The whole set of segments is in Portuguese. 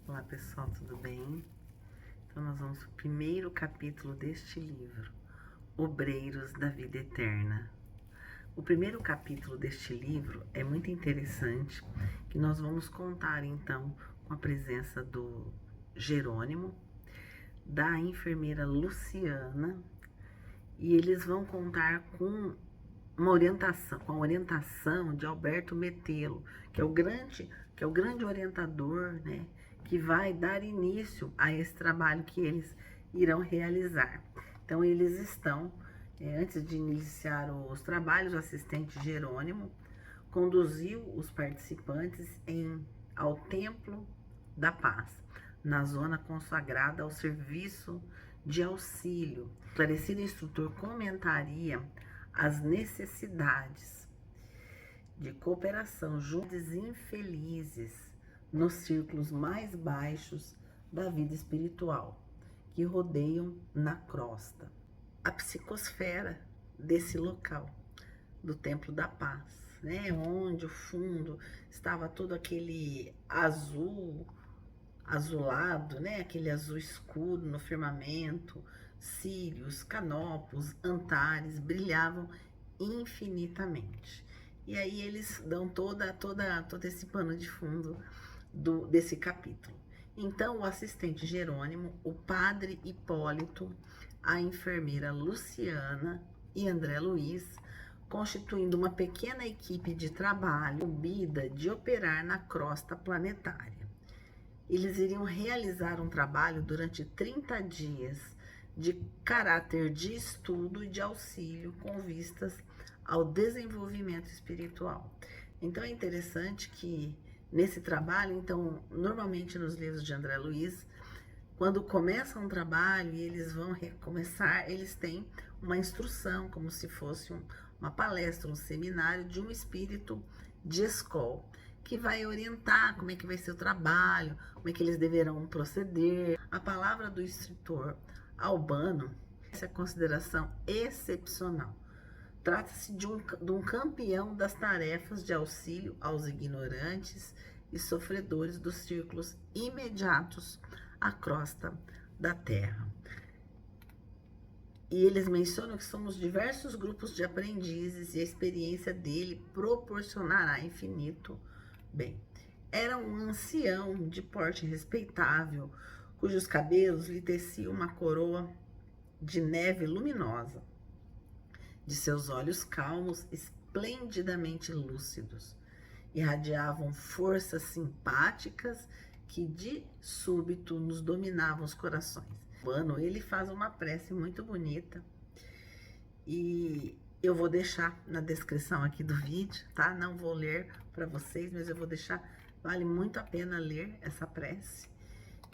Olá pessoal, tudo bem? Então nós vamos para o primeiro capítulo deste livro, Obreiros da Vida Eterna. O primeiro capítulo deste livro é muito interessante, que nós vamos contar então com a presença do Jerônimo, da enfermeira Luciana, e eles vão contar com a orientação de Alberto Metelo, que é o grande orientador, né, que vai dar início a esse trabalho que eles irão realizar. Então eles estão, antes de iniciar os trabalhos, o assistente Jerônimo conduziu os participantes ao Templo da Paz, na zona consagrada ao serviço de auxílio. O esclarecido instrutor comentaria as necessidades de cooperação junto aos infelizes nos círculos mais baixos da vida espiritual, que rodeiam na crosta, a psicosfera desse local, do Templo da Paz, né? Onde o fundo estava todo aquele azulado, né? Aquele azul escuro no firmamento, círios, canopos, antares brilhavam infinitamente. E aí eles dão todo esse pano de fundo desse capítulo. Então o assistente Jerônimo, o padre Hipólito, a enfermeira Luciana e André Luiz, constituindo uma pequena equipe de trabalho incumbida de operar na crosta planetária. Eles iriam realizar um trabalho durante 30 dias de caráter de estudo e de auxílio com vistas ao desenvolvimento espiritual. Então é interessante que nesse trabalho, então, normalmente nos livros de André Luiz, quando começam um trabalho e eles vão recomeçar, eles têm uma instrução, como se fosse uma palestra, um seminário de um espírito de escola, que vai orientar como é que vai ser o trabalho, como é que eles deverão proceder. A palavra do instrutor Albano, essa é a consideração excepcional. Trata-se de um campeão das tarefas de auxílio aos ignorantes e sofredores dos círculos imediatos à crosta da Terra. E eles mencionam que somos diversos grupos de aprendizes e a experiência dele proporcionará infinito bem. Era um ancião de porte respeitável, cujos cabelos lhe teciam uma coroa de neve luminosa. De seus olhos calmos, esplendidamente lúcidos, irradiavam forças simpáticas que de súbito nos dominavam os corações. Ele faz uma prece muito bonita e eu vou deixar na descrição aqui do vídeo, tá? Não vou ler para vocês, mas eu vou deixar, vale muito a pena ler essa prece.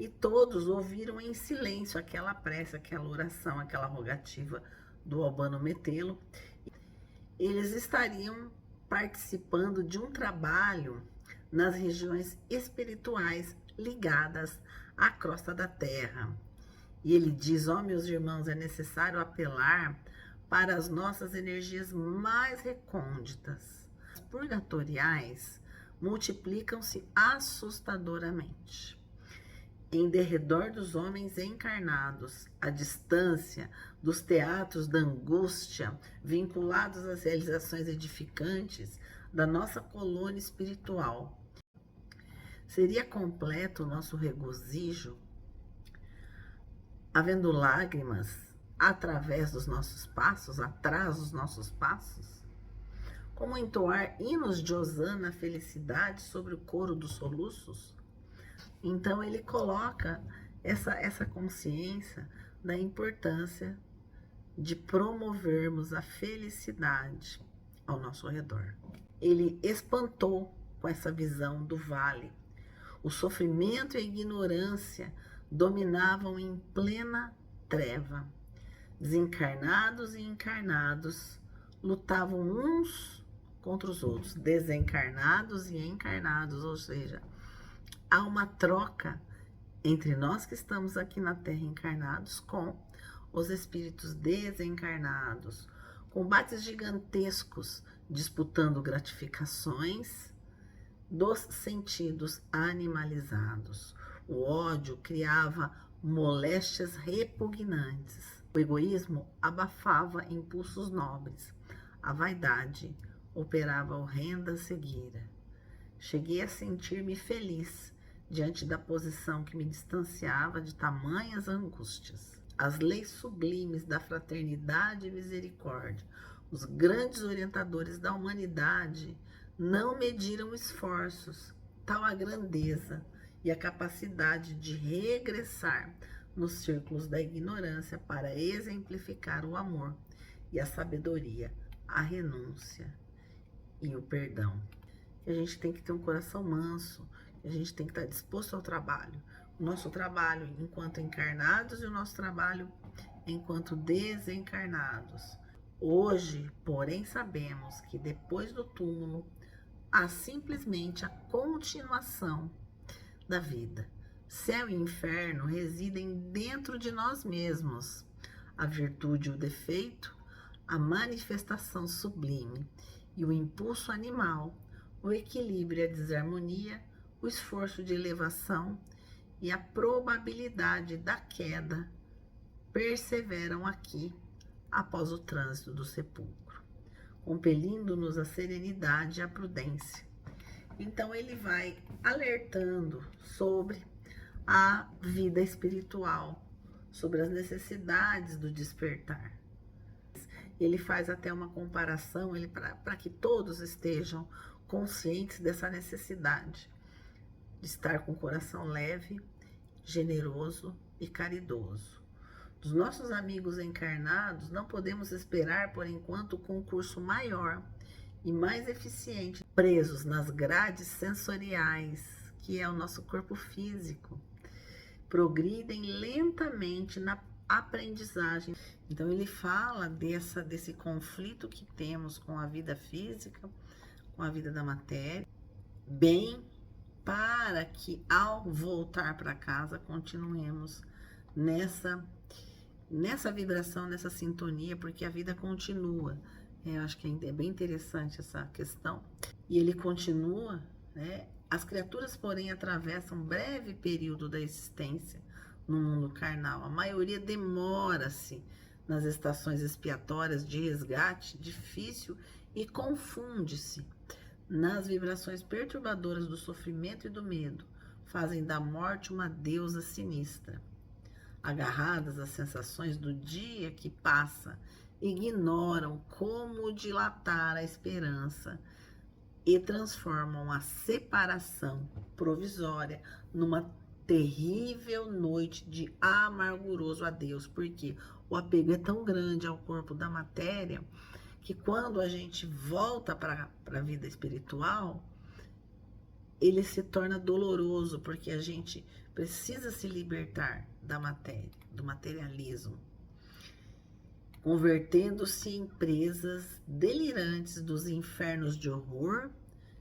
E todos ouviram em silêncio aquela prece, aquela oração, aquela rogativa do Albano Metelo. Eles estariam participando de um trabalho nas regiões espirituais ligadas à crosta da Terra. E ele diz: ó, meus irmãos, é necessário apelar para as nossas energias mais recônditas. As purgatoriais multiplicam-se assustadoramente. Em derredor dos homens encarnados, à distância dos teatros da angústia, vinculados às realizações edificantes da nossa colônia espiritual. Seria completo o nosso regozijo, havendo lágrimas através dos nossos passos, atrás dos nossos passos? Como entoar hinos de hosana, felicidade sobre o coro dos soluços? Então ele coloca essa consciência da importância de promovermos a felicidade ao nosso redor. Ele espantou com essa visão do vale. O sofrimento e a ignorância dominavam em plena treva. Desencarnados e encarnados lutavam uns contra os outros, desencarnados e encarnados, ou seja, há uma troca entre nós que estamos aqui na Terra encarnados com os espíritos desencarnados, combates gigantescos disputando gratificações dos sentidos animalizados. O ódio criava moléstias repugnantes. O egoísmo abafava impulsos nobres. A vaidade operava horrenda cegueira. Cheguei a sentir-me feliz diante da posição que me distanciava de tamanhas angústias. As leis sublimes da fraternidade e misericórdia, os grandes orientadores da humanidade, não mediram esforços, tal a grandeza e a capacidade de regressar nos círculos da ignorância para exemplificar o amor e a sabedoria, a renúncia e o perdão. A gente tem que ter um coração manso, a gente tem que estar disposto ao trabalho. O nosso trabalho enquanto encarnados e o nosso trabalho enquanto desencarnados. Hoje, porém, sabemos que depois do túmulo há simplesmente a continuação da vida. Céu e inferno residem dentro de nós mesmos. A virtude e o defeito, a manifestação sublime e o impulso animal, o equilíbrio e a desarmonia, o esforço de elevação e a probabilidade da queda perseveram aqui após o trânsito do sepulcro, compelindo-nos à serenidade e à prudência. Então ele vai alertando sobre a vida espiritual, sobre as necessidades do despertar. Ele faz até uma comparação para que todos estejam conscientes dessa necessidade de estar com o coração leve, generoso e caridoso. Dos nossos amigos encarnados, não podemos esperar, por enquanto, concurso maior e mais eficiente, presos nas grades sensoriais, que é o nosso corpo físico. Progridem lentamente na aprendizagem. Então ele fala desse conflito que temos com a vida física, com a vida da matéria, bem para que ao voltar para casa continuemos nessa vibração, nessa sintonia, porque a vida continua. Eu acho que é bem interessante essa questão. E ele continua, né? As criaturas, porém, atravessam um breve período da existência no mundo carnal. A maioria demora-se nas estações expiatórias de resgate difícil e confunde-se nas vibrações perturbadoras do sofrimento e do medo. Fazem da morte uma deusa sinistra. Agarradas às sensações do dia que passa, ignoram como dilatar a esperança e transformam a separação provisória numa terrível noite de amarguroso adeus, porque o apego é tão grande ao corpo da matéria que quando a gente volta para a vida espiritual, ele se torna doloroso, porque a gente precisa se libertar da matéria, do materialismo, convertendo-se em presas delirantes dos infernos de horror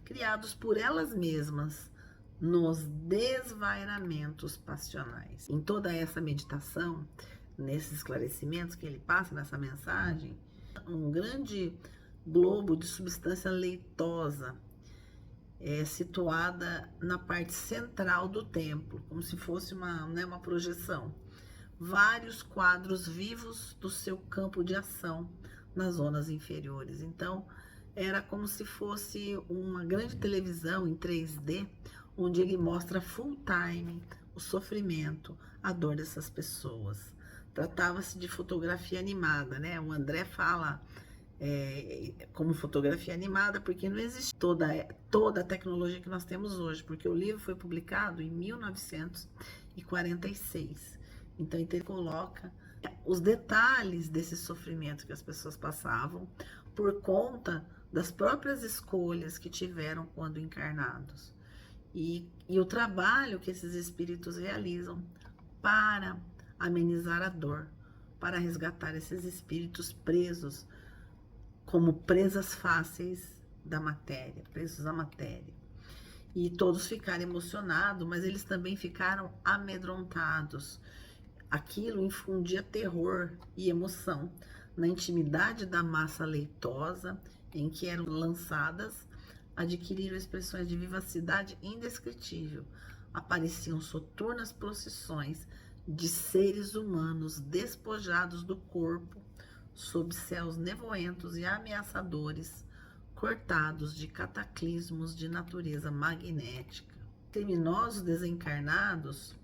criados por elas mesmas nos desvairamentos passionais. Em toda essa meditação, nesses esclarecimentos que ele passa nessa mensagem, um grande globo de substância leitosa situada na parte central do templo, como se fosse uma projeção. Vários quadros vivos do seu campo de ação nas zonas inferiores. Então, era como se fosse uma grande televisão em 3D, onde ele mostra full time o sofrimento, a dor dessas pessoas. Tratava-se de fotografia animada, né? O André fala como fotografia animada, porque não existe toda a tecnologia que nós temos hoje, porque o livro foi publicado em 1946. Então, ele coloca os detalhes desse sofrimento que as pessoas passavam por conta das próprias escolhas que tiveram quando encarnados. E o trabalho que esses espíritos realizam para amenizar a dor, para resgatar esses espíritos presos como presas fáceis da matéria, presos à matéria. E todos ficaram emocionados, mas eles também ficaram amedrontados. Aquilo infundia terror e emoção na intimidade da massa leitosa em que eram lançadas, adquiriram expressões de vivacidade indescritível. apareciam soturnas procissões de seres humanos despojados do corpo, sob céus nevoentos e ameaçadores, cortados de cataclismos de natureza magnética. Criminosos desencarnados,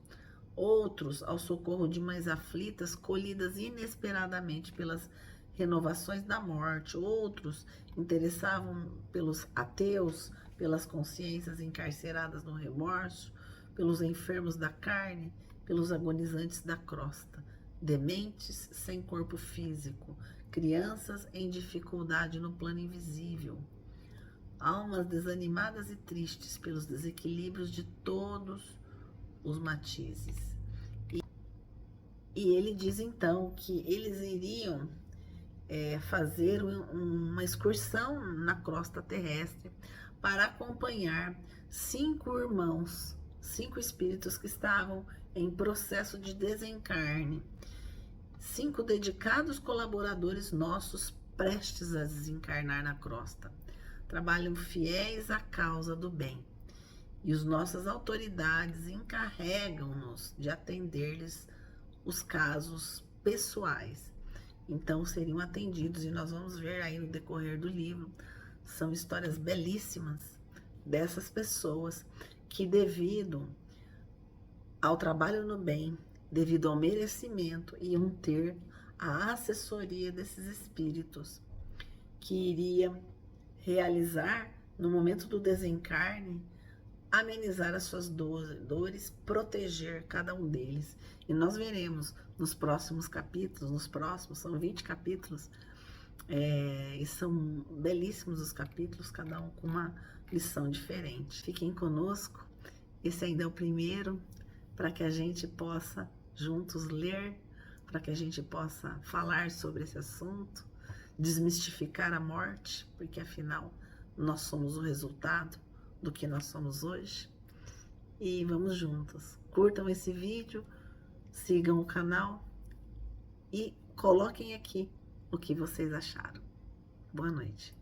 outros ao socorro de mães aflitas, colhidas inesperadamente pelas renovações da morte, outros interessavam pelos ateus, pelas consciências encarceradas no remorso, pelos enfermos da carne, pelos agonizantes da crosta, dementes sem corpo físico, crianças em dificuldade no plano invisível, almas desanimadas e tristes pelos desequilíbrios de todos os matizes. E ele diz então que eles iriam fazer uma excursão na crosta terrestre para acompanhar 5 irmãos, 5 espíritos que estavam em processo de desencarne, 5 dedicados colaboradores nossos prestes a desencarnar na crosta. Trabalham fiéis à causa do bem. E as nossas autoridades encarregam-nos de atender-lhes os casos pessoais. Então seriam atendidos, e nós vamos ver aí no decorrer do livro, são histórias belíssimas dessas pessoas que, devido ao trabalho no bem, devido ao merecimento, iam ter a assessoria desses espíritos, que iria realizar, no momento do desencarne, amenizar as suas dores, proteger cada um deles. E nós veremos nos próximos capítulos, são 20 capítulos, e são belíssimos os capítulos, cada um com uma lição diferente. Fiquem conosco, esse ainda é o primeiro, para que a gente possa juntos ler, para que a gente possa falar sobre esse assunto, desmistificar a morte, porque afinal nós somos o resultado do que nós somos hoje. E vamos juntos. Curtam esse vídeo, sigam o canal e coloquem aqui o que vocês acharam. Boa noite.